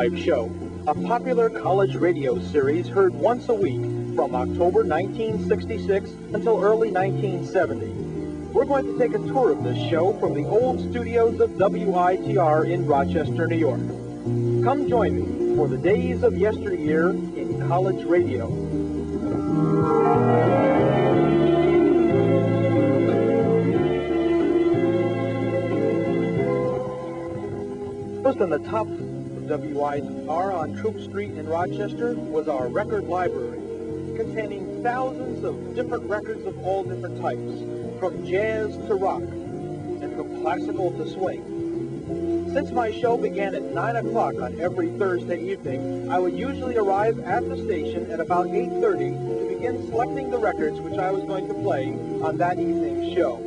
NightLife Show, a popular college radio series heard once a week from October 1966 until early 1970. We're going to take a tour of this show from the old studios of WITR in Rochester, New York. Come join me for the days of yesteryear in college radio. First on the top of WITR on Troop Street in Rochester was our record library, containing thousands of different records of all different types, from jazz to rock, and from classical to swing. Since my show began at 9 o'clock on every Thursday evening, I would usually arrive at the station at about 8:30 to begin selecting the records which I was going to play on that evening's show.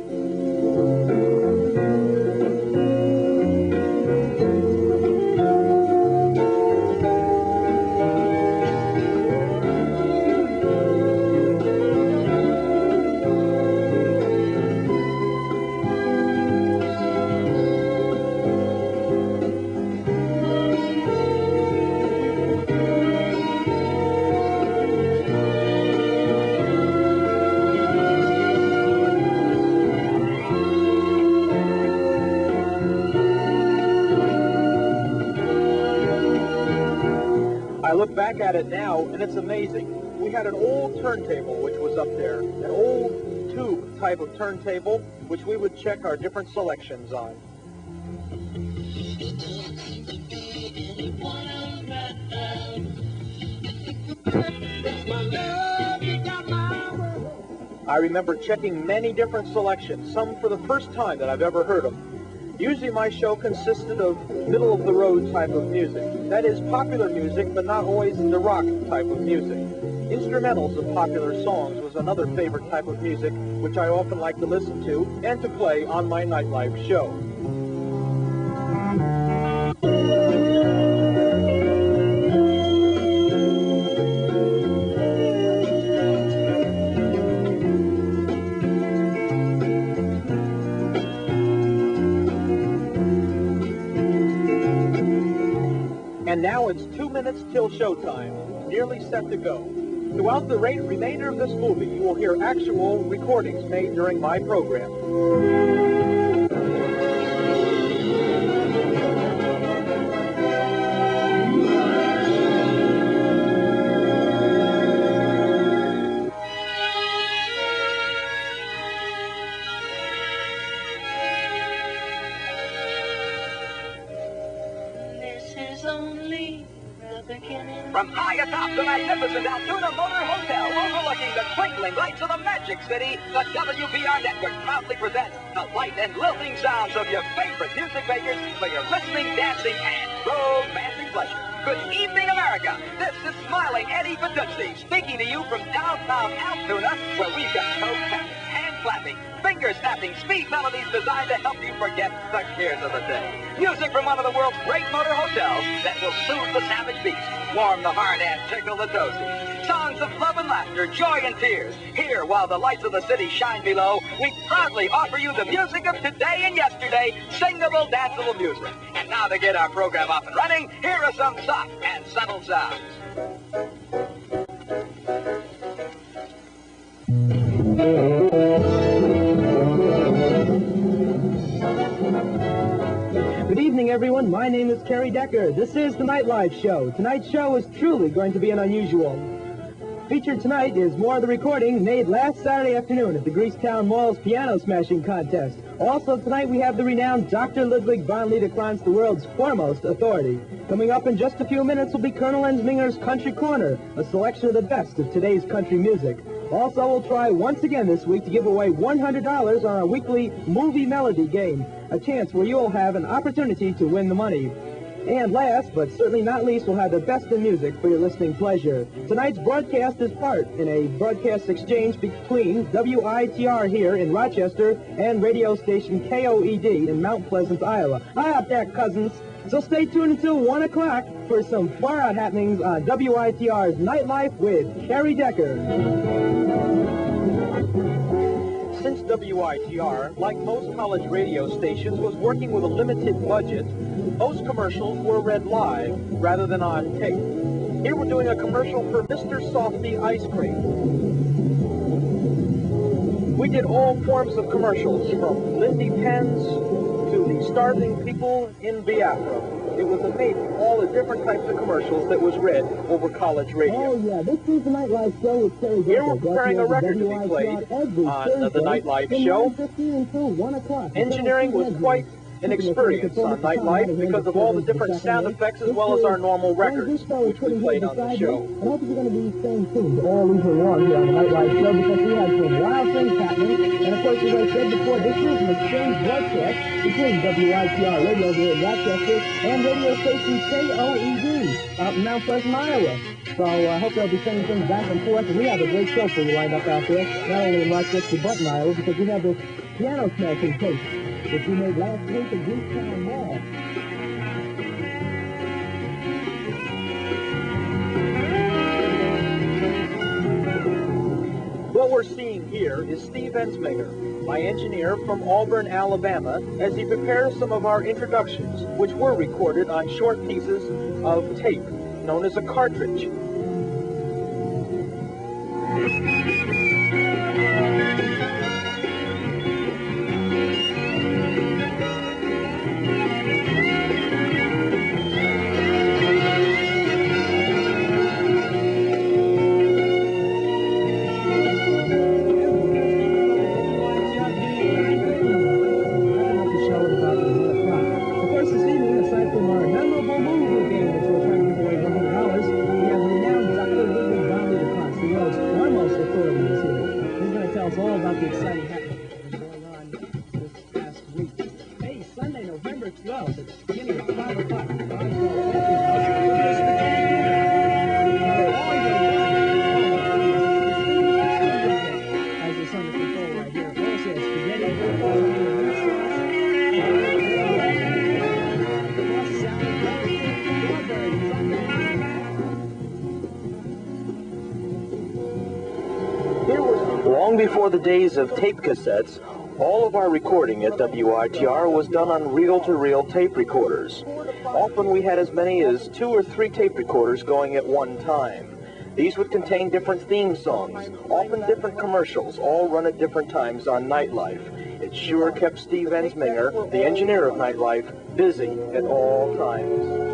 I look back at it now, and it's amazing. We had an old turntable which was up there, an old tube type of turntable, which we would check our different selections on. I remember checking many different selections, some for the first time that I've ever heard of. Usually my show consisted of middle-of-the-road type of music. That is, popular music, but not always the rock type of music. Instrumentals of popular songs was another favorite type of music, which I often like to listen to and to play on my NightLife show. And now it's 2 minutes till showtime, nearly set to go. Throughout the remainder of this movie, you will hear actual recordings made during my program. From high atop the magnificent Altoona Motor Hotel overlooking the twinkling lights of the Magic City, the WBR Network proudly presents the light and lilting sounds of your favorite music makers for your listening, dancing, and romancing pleasure. Good evening, America. This is smiling Eddie Badunzi speaking to you from downtown Altoona, where we've got toe tapping, hand clapping, finger snapping, speed melodies designed to help you forget the cares of the day. Music from one of the world's great motor hotels that will soothe the savage beast, warm the heart, and tickle the toesy. Songs of love and laughter, joy and tears. Here, while the lights of the city shine below, we proudly offer you the music of today and yesterday, singable, danceable music. And now to get our program up and running, here are some soft and subtle sounds. Good evening, everyone. My name is Kerry Decker. This is the NightLife Show. Tonight's show is truly going to be an unusual. Featured tonight is more of the recording made last Saturday afternoon at the Greasetown Mall's Piano Smashing Contest. Also tonight we have the renowned Dr. Ludwig von Liederkranz, the world's foremost authority. Coming up in just a few minutes will be Colonel Ensminger's Country Corner, a selection of the best of today's country music. Also, we'll try once again this week to give away $100 on our weekly Movie Melody game, a chance where you'll have an opportunity to win the money. And last, but certainly not least, we'll have the best in music for your listening pleasure. Tonight's broadcast is part in a broadcast exchange between WITR here in Rochester and radio station KOED in Mount Pleasant, Iowa. Hi out there, cousins. So stay tuned until 1 o'clock for some far-out happenings on WITR's NightLife with Kerry Decker. Since WITR, like most college radio stations, was working with a limited budget, most commercials were read live rather than on tape. Here we're doing a commercial for Mr. Softy Ice Cream. We did all forms of commercials, from Lindy Pens to the starving people in Biafra. It was amazing, all the different types of commercials that was read over college radio. Oh, yeah, this is the NightLife Show with Terry Decker. Here we're preparing a record to be played on the NightLife Show. Engineering was quite an experience on NightLife because of all the different sound effects as well as our normal records, which we played on the show. I hope you're going to be staying tuned all evening long here on the NightLife Show because we had some wild things happening. And of course, as I said before, this is an exchange broadcast between WITR Radio here in Rochester and radio station KOED out in Mount Pleasant, Iowa. So I hope they'll be sending things back and forth. And we have a great show for you lined up out there, not only in Rochester but in Iowa, because we have this piano smashing tape that we made last week at Greektown Mall. What we're seeing here is Steve Ensminger, my engineer from Auburn, Alabama, as he prepares some of our introductions, which were recorded on short pieces of tape, known as a cartridge. All about the exciting happenings going on this past week. Hey, Sunday, November 12th, it's beginning at 5 o'clock. As it's under control right here. Of course, it's Long before the days of tape cassettes, all of our recording at WITR was done on reel-to-reel tape recorders. Often we had as many as 2 or 3 tape recorders going at one time. These would contain different theme songs, often different commercials, all run at different times on NightLife. It sure kept Steve Ensminger, the engineer of NightLife, busy at all times.